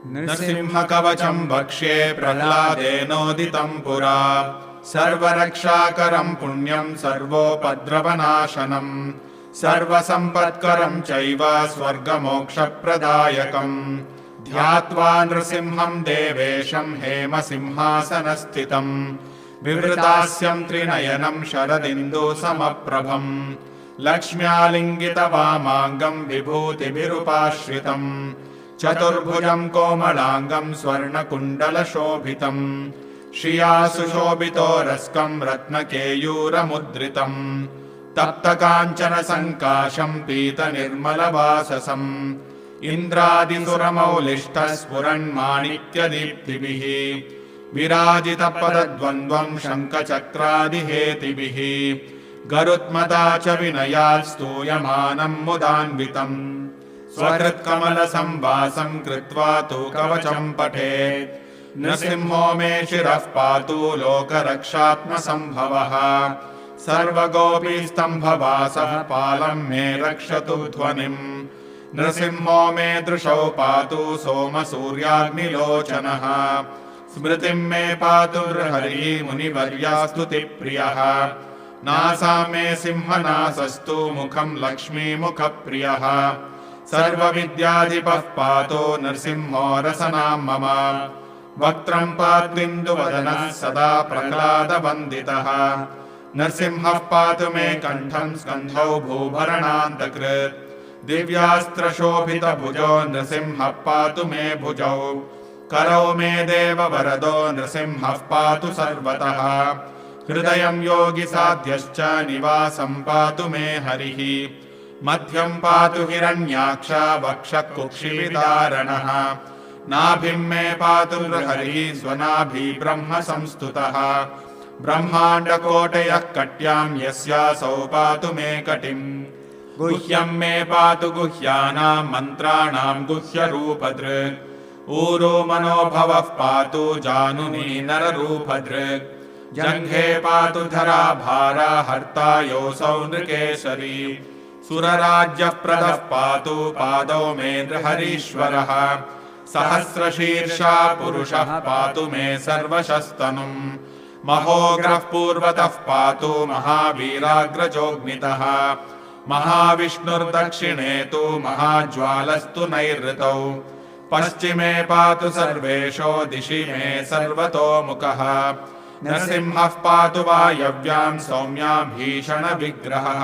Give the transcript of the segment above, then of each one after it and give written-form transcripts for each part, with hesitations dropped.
नृसिंहकवचम् वक्ष्ये प्रह्लादेनोदितम् पुरा सर्वरक्षाकरम् पुण्यम् सर्वोपद्रवनाशनम् सर्वसम्पत्करम् चैव स्वर्गमोक्षप्रदायकम् ध्यात्वा नृसिंहम् देवेशम् हेमसिंहासनस्थितम् विवृतास्यम् त्रिनयनम् शरदिन्दुसमप्रभम् लक्ष्म्यालिङ्गितवामाङ्गम् विभूतिभिरुपाश्रितम् चतुर्भुजम् कोमलाङ्गम् स्वर्णकुण्डलशोभितम् श्रिया सुशोभितोरस्कम् रत्नकेयूरमुद्रितम् तप्तकाञ्चनसङ्काशम् पीतनिर्मलवाससम् इन्द्रादिसुरमौलिष्ठः स्फुरन्माणिक्यदीप्तिभिः विराजितपदद्वन्द्वम् शङ्खचक्रादिहेतिभिः गरुत्मता च विनयात् स्तूयमानम् मुदान्वितम् स्वहृत्कमलसंवासम् कृत्वा तु कवचम् पठेत् नृसिंहो मे शिरः पातु लोकरक्षात्मसम्भवः सर्वगोपीस्तम्भवासः पालम् मे रक्षतु ध्वनिम् नृसिंहो मे दृशौ पातु सोमसूर्याग्निलोचनः स्मृतिम् मे पातु हरिः मुनिवर्यास्तुतिप्रियः नासा मे सिंहनासस्तु मुखम् लक्ष्मीमुखप्रियः सर्वविद्याधिपः पातु नृसिंहो रसनाम् मम वक्त्रम् पात्विन्दुवदनः सदा प्रह्लादवन्दितः नृसिंहः पातु मे कण्ठम् स्कन्धौ भूभरणान्तकृत् दिव्यास्त्रशोभितभुजो नृसिंहः पातु मे भुजौ करौ मे देववरदो नृसिंहः पातु सर्वतः हृदयम् योगिसाध्यश्च निवासम् पातु मे हरिः मध्यम् पातु हिरण्याक्ष वक्षः कुक्षिविदारणः नाभिम् मे पातु हरिः स्वनाभि ब्रह्म संस्तुतः ब्रह्माण्डकोटयः कट्याम् यस्यासौ पातु मे कटिम् गुह्यम् मे पातु गुह्यानाम् मन्त्राणाम् गुह्यरूपदृक् ऊरो मनोभवः पातु जानुनी नररूपदृक् जङ्घे पातु धरा भारा हर्ता योऽसौ नृकेशरी सुरराज्यप्रदः पातु पादौ मे नृहरीश्वरः सहस्रशीर्षा पुरुषः पातु मे सर्वशस्तनुम् महोग्रः पूर्वतः पातु महावीराग्रजोऽग्नितः महाविष्णुर्दक्षिणे तु महाज्वालस्तु नैऋतौ पश्चिमे पातु सर्वेशो दिशि मे सर्वतोमुखः नृसिंहः पातु वायव्याम् सौम्यां भीषणविग्रहः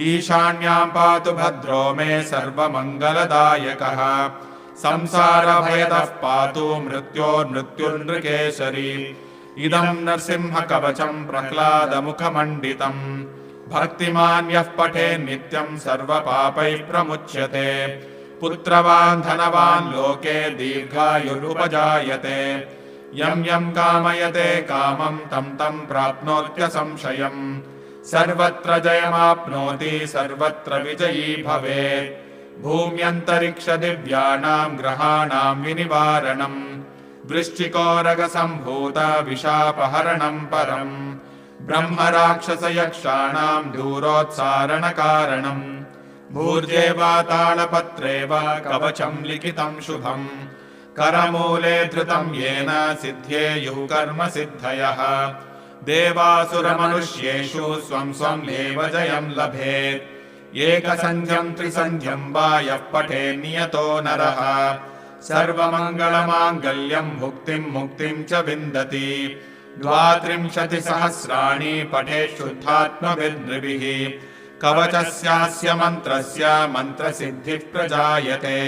ईशान्याम् पातु भद्रो मे सर्वमङ्गलदायकः संसारभयतः पातु मृत्योर्मृत्युर्नृकेशरी इदम् नृसिंहकवचम् प्रह्लादमुखमण्डितम् भक्तिमान् यः पठेत् नित्यम् सर्वपापैः प्रमुच्यते पुत्रवान् धनवान् लोके दीर्घायुरुपजायते यम् यम् कामयते कामम् तम् तम् प्राप्नोत्यसंशयम् सर्वत्र जयमाप्नोति सर्वत्र विजयी भवेत् भूम्यन्तरिक्षदिव्यानाम् ग्रहाणाम् विनिवारणम् वृश्चिकोरगसम्भूत विशापहरणम् परम् ब्रह्मराक्षसयक्षाणाम् दूरोत्सारणकारणम् भूर्जे वा तालपत्रे वा कवचम् लिखितम् शुभम् करमूले धृतम् येन सिद्ध्येयुः कर्म सिद्धयः देवासुरमनुष्येषु स्वम् स्वम् एव जयम् लभेत् एकसन्ध्यम् त्रिसन्ध्यम् वा यः पठेत् नियतो नरः सर्वमङ्गलमाङ्गल्यम् भुक्तिम् मुक्तिम् च विन्दति 32 सहस्राणि पठेत् शुद्धात्मभिर्नृभिः कवचस्यास्य मन्त्रस्य मन्त्रसिद्धिः प्रजायते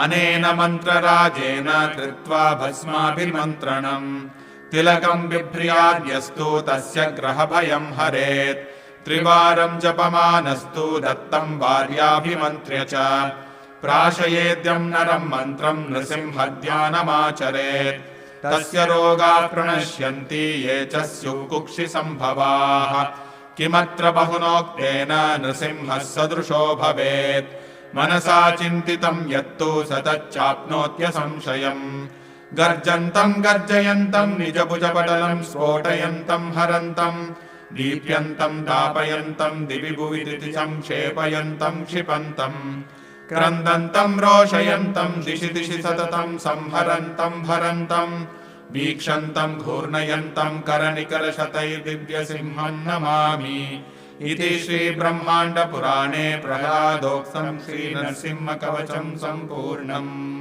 अनेन मन्त्रराजेन कृत्वा भस्माभिमन्त्रणम् तिलकम् बिभ्र्याद्यस्तु तस्य ग्रहभयम् हरेत् त्रिवारम् जपमानस्तु दत्तम् भार्याभिमन्त्र्य च प्राशयेद्यम् नरम् मन्त्रम् नृसिंहध्यानमाचरेत् तस्य रोगाः प्रणश्यन्ति ये च स्युः कुक्षिसम्भवाः किमत्र बहुनोक्तेन नृसिंहः सदृशो भवेत् मनसा चिन्तितम् यत्तु स तच्चाप्नोत्यसंशयम् गर्जन्तम् गर्जयन्तम् निजभुजपटलम् स्फोटयन्तम् हरन्तम् दीप्यन्तम् दापयन्तम् दिवि भुवि दिशम् क्षेपयन्तम् क्षिपन्तम् क्रन्दन्तं रोषयन्तं दिशि दिशि सततं संहरन्तं भरन्तं वीक्षन्तं घूर्णयन्तं करनिकरशतैर्दिव्यसिंहं नमामि इति श्रीब्रह्माण्डपुराणे प्रह्लादोक्तं श्रीनरसिंहकवचं सम्पूर्णम्।